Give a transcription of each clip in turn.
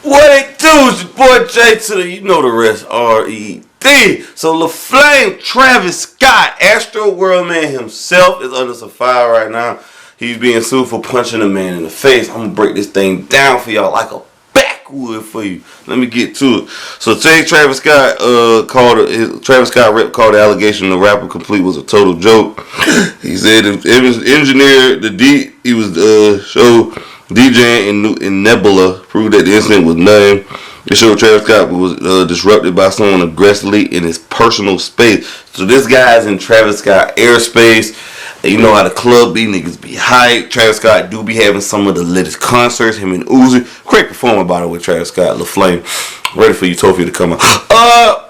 What it do is your boy Jay to the, you know the rest, R.E.D. So LaFlame, Travis Scott, Astro World Man himself is under some fire right now. He's being sued for punching a man in the face. I'm going to break this thing down for y'all like a backwood for you. Let me get to it. So today Travis Scott Travis Scott rep called the allegation the rapper Complete was a total joke. He said it was engineered, he was show DJing in Nebula proved that the incident was nothing. It showed Travis Scott was disrupted by someone aggressively in his personal space. So this guy's in Travis Scott airspace. And you know how the club be, niggas be hyped. Travis Scott do be having some of the latest concerts. Him and Uzi. Great performer by the way, Travis Scott. LaFlame. Ready for Utopia to come out.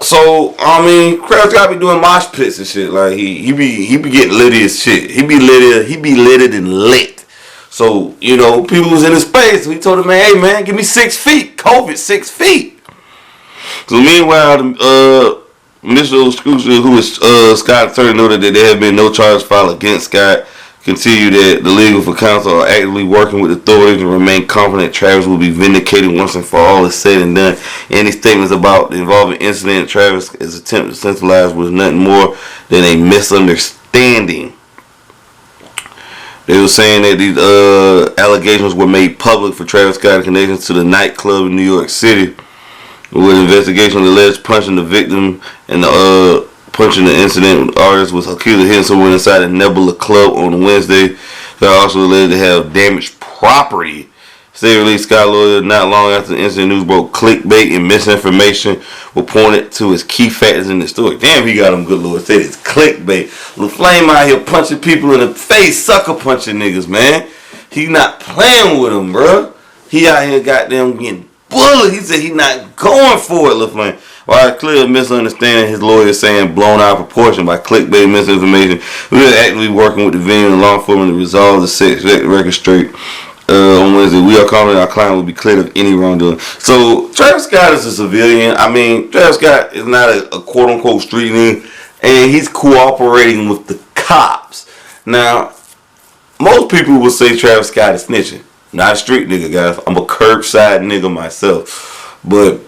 So I mean, Travis Scott be doing mosh pits and shit. Like he be getting litty as shit. He be litted and lit. So, you know, people was in his space. So he told him, man, hey, man, give me 6 feet. COVID, 6 feet. So, meanwhile, the initial scrutiny, who is Scott's attorney, noted that there have been no charges filed against Scott. Continue that the legal for counsel are actively working with authorities and remain confident Travis will be vindicated once and for all is said and done. Any statements about the involving incident Travis' attempt to centralize was nothing more than a misunderstanding. They were saying that these allegations were made public for Travis Scott in connection to the nightclub in New York City, with investigation of the alleged punching the victim and the punching the incident. Artist was accused of hitting someone inside the Nebula Club on Wednesday. They are also alleged to have damaged property. State released Scott lawyer not long after the incident. News broke clickbait and misinformation were pointed to as key factors in the story. Damn, he got them good lawyers. Said it's clickbait. LaFlame out here punching people in the face, sucker punching niggas, man. He not playing with them, bro. He out here goddamn getting bullied. He said he not going for it, LaFlame. While clear misunderstanding, his lawyer is saying blown out of proportion by clickbait misinformation. We are actively working with the venue and law enforcement to resolve the sex record straight. On Wednesday, we are confident our client will be cleared of any wrongdoing. So Travis Scott is a civilian. I mean, Travis Scott is not a quote unquote street nigga, and he's cooperating with the cops. Now, most people will say Travis Scott is snitching. Not a street nigga, guys. I'm a curbside nigga myself, but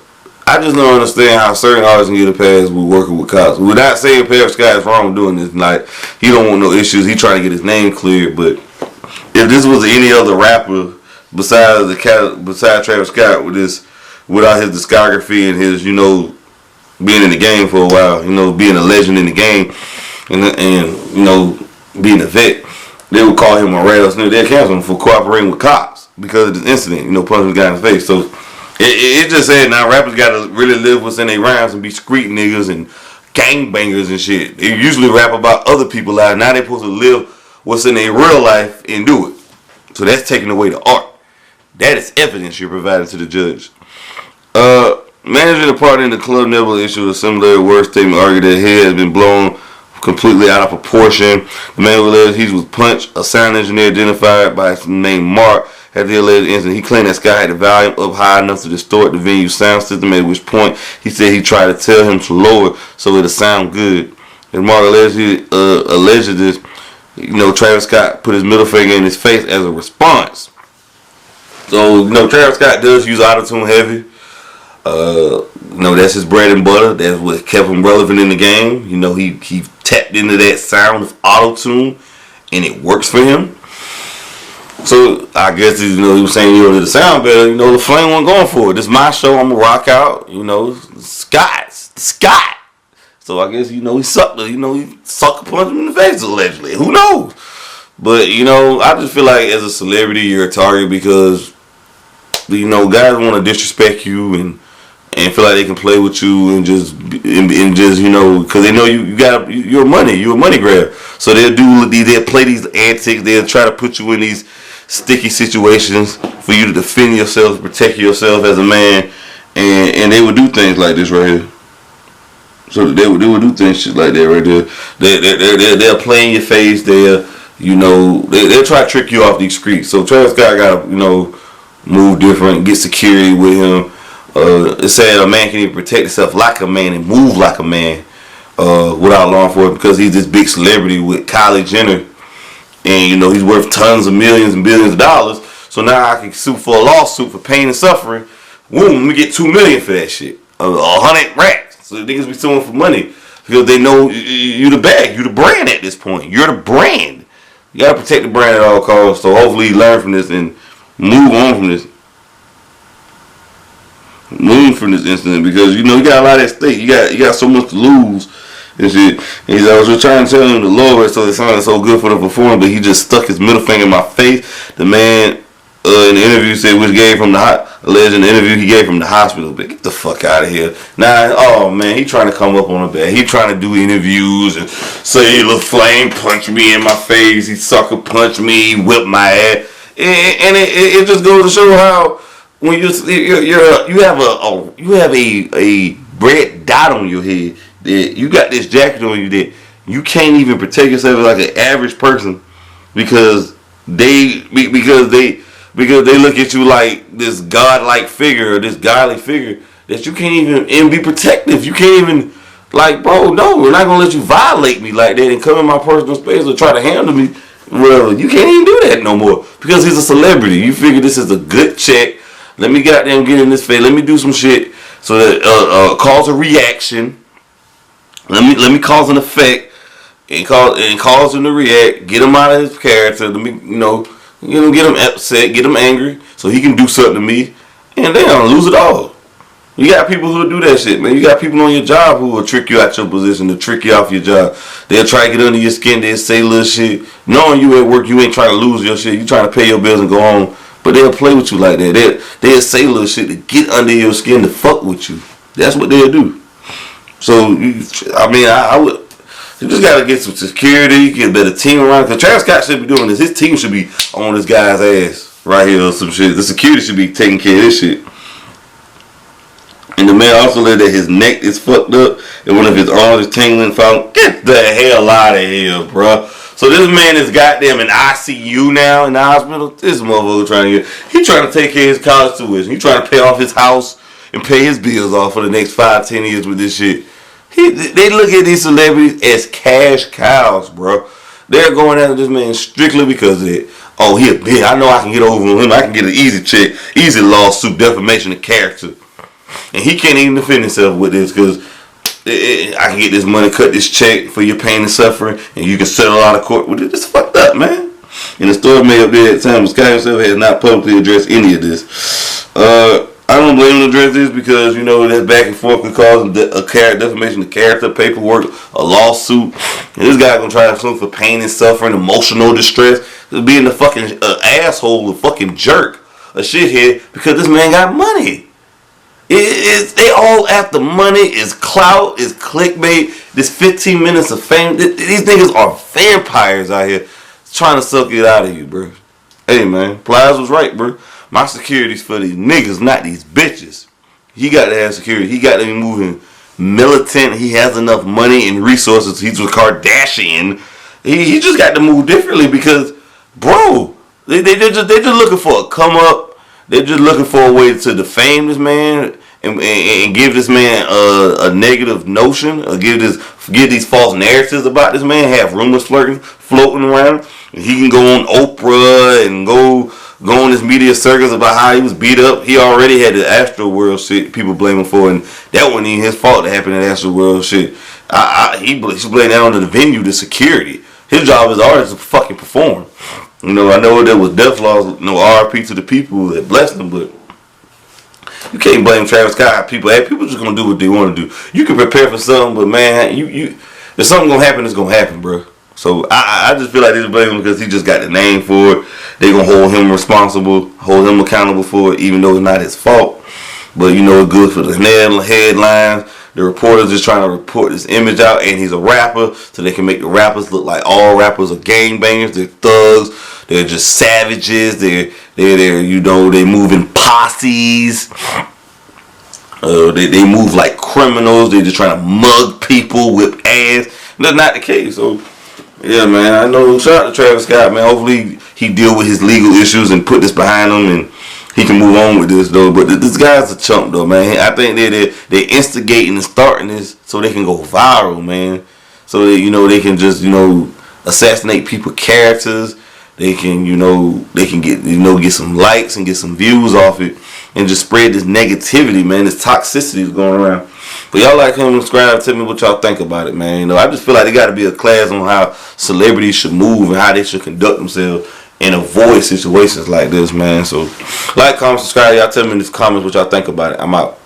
I just don't understand how certain artists can get a pass with working with cops. We're not saying Travis Scott is wrong doing this. Like, he don't want no issues. He trying to get his name cleared, but if this was any other rapper besides Travis Scott without his discography and his, you know, being in the game for a while, you know, being a legend in the game and you know, being a vet, they would call him a rat or something. They'd cancel him for cooperating with cops because of this incident, you know, punching the guy in the face. So it just said now rappers gotta really live what's in their rhymes and be street niggas and gangbangers and shit. They usually rap about other people out. Now they're supposed to live what's in their real life and do it. So that's taking away the art. That is evidence you're providing to the judge. Managing the party in the Club Nebula issued a similar word statement, argued that he has been blown completely out of proportion. The man alleged he was punched. A sound engineer identified by his name Mark had the alleged incident. He claimed that Scott had the volume up high enough to distort the venue's sound system, at which point he said he tried to tell him to lower so it'll sound good. And Mark alleged this. You know, Travis Scott put his middle finger in his face as a response. So, you know, Travis Scott does use auto-tune heavy. You know, that's his bread and butter. That's what kept him relevant in the game. You know, he tapped into that sound of auto-tune, and it works for him. So, I guess, you know, he was saying, you know, to sound better. You know, LaFlame wasn't going for it. This is my show. I'm going to rock out. You know, Scott. So I guess, you know, he sucker punched him in the face allegedly. Who knows? But, you know, I just feel like as a celebrity, you're a target because, you know, guys want to disrespect you and feel like they can play with you and just you know, because they know you're a money grab. So they'll play these antics. They'll try to put you in these sticky situations for you to defend yourself, protect yourself as a man, and they would do things like this right here. So they would do things shit like that right there. They'll play in your face. They'll try to trick you off these streets. So Travis Scott got to, you know, move different, get security with him. It said a man can even protect himself like a man and move like a man without law enforcement because he's this big celebrity with Kylie Jenner. And, you know, he's worth tons of millions and billions of dollars. So now I can sue for a lawsuit for pain and suffering Woo, let me get $2 million for that shit. 100 racks. So niggas be suing for money because they know you the bag, you the brand at this point. You're the brand. You gotta protect the brand at all costs. So hopefully you learn from this and move on from this. Move from this incident because you got a lot at stake. You got so much to lose and shit. And I was just trying to tell him to lower it so it sounded so good for the performance, but he just stuck his middle finger in my face. The man in the interview said which gave from the alleged in the interview he gave from the hospital. But get the fuck out of here. Nah, oh man, he trying to come up on the bed. He trying to do interviews and say LaFlame punched me in my face. He sucker punched me. He whipped my ass. And it just goes to show how when you have a red dot on your head that you got this jacket on you that you can't even protect yourself like an average person because they look at you like this godlike figure or this godly figure that you can't even be protective. You can't even bro, no, we're not gonna let you violate me like that and come in my personal space or try to handle me. Well, you can't even do that no more because he's a celebrity. You figure this is a good check. Let me get in this face. Let me do some shit so that cause a reaction. Let me cause an effect and cause him to react. Get him out of his character. Let me get him upset, get him angry, so he can do something to me, and then I'll lose it all. You got people who do that shit, man. You got people on your job who will trick you out your position, to trick you off your job. They'll try to get under your skin. They'll say little shit. Knowing you at work, you ain't trying to lose your shit. You trying to pay your bills and go home. But they'll play with you like that. They'll say little shit to get under your skin to fuck with you. That's what they'll do. So, I would... You just gotta get some security, get a better team around. Because Travis Scott should be doing this. His team should be on this guy's ass right here or some shit. The security should be taking care of this shit. And the man also said that his neck is fucked up and one of his arms is tingling. Get the hell out of here, bro. So this man is goddamn in ICU now in the hospital. This motherfucker trying to take care of his college tuition. He trying to pay off his house and pay his bills off for the next 5-10 years with this shit. They look at these celebrities as cash cows, bro. They're going after this man strictly because he a bitch. I know I can get over on him. I can get an easy check, easy lawsuit, defamation of character. And he can't even defend himself with this because I can get this money, cut this check for your pain and suffering, and you can settle out of court with it. It's fucked up, man. And the story made up there at the time, Scott himself has not publicly addressed any of this. I don't blame him to address this because, that back and forth could cause a defamation of character, paperwork, a lawsuit. And this guy gonna try to sue for pain and suffering, emotional distress, being a fucking asshole, a fucking jerk, a shithead, because this man got money. They all after money, is clout, is clickbait, this 15 minutes of fame. These niggas are vampires out here trying to suck it out of you, bro. Hey, man, Plies was right, bro. My security's for these niggas, not these bitches. He got to have security. He got to be moving militant. He has enough money and resources. He's with Kardashian. He just got to move differently because, bro, they're just looking for a come up. They're just looking for a way to defame this man and give this man a negative notion, or give these false narratives about this man, have rumors floating around. And he can go on Oprah and go on this media circus about how he was beat up. He already had the Astroworld shit people blame him for, and that wasn't even his fault that happened in Astroworld shit. He blamed that on the venue, the security. His job is always to fucking perform. I know there was death laws, RIP to the people that blessed him, but you can't blame Travis Scott. People just gonna do what they want to do. You can prepare for something, but man, if something gonna happen, it's gonna happen, bro. So I just feel like they just blame him because he just got the name for it. They gonna hold him responsible, hold him accountable for it, even though it's not his fault. But it's good for the headlines. The reporters just trying to report this image out, and he's a rapper, so they can make the rappers look like all rappers are gangbangers. They're thugs. They're just savages. They move in posses. They move like criminals. They just trying to mug people, whip ass. That's not the case. So yeah, man. I know. Shout out to Travis Scott, man. Hopefully he deal with his legal issues and put this behind him, and he can move on with this though. But this guy's a chump though, man. I think they're instigating and starting this so they can go viral, man. So that, they can just assassinate people's characters. They can get some likes and get some views off it. and just spread this negativity, man. This toxicity is going around. But y'all like him, subscribe, tell me what y'all think about it, man. You know, I just feel like there got to be a class on how celebrities should move and how they should conduct themselves and avoid situations like this, man. So, like, comment, subscribe. Y'all tell me in the comments what y'all think about it. I'm out.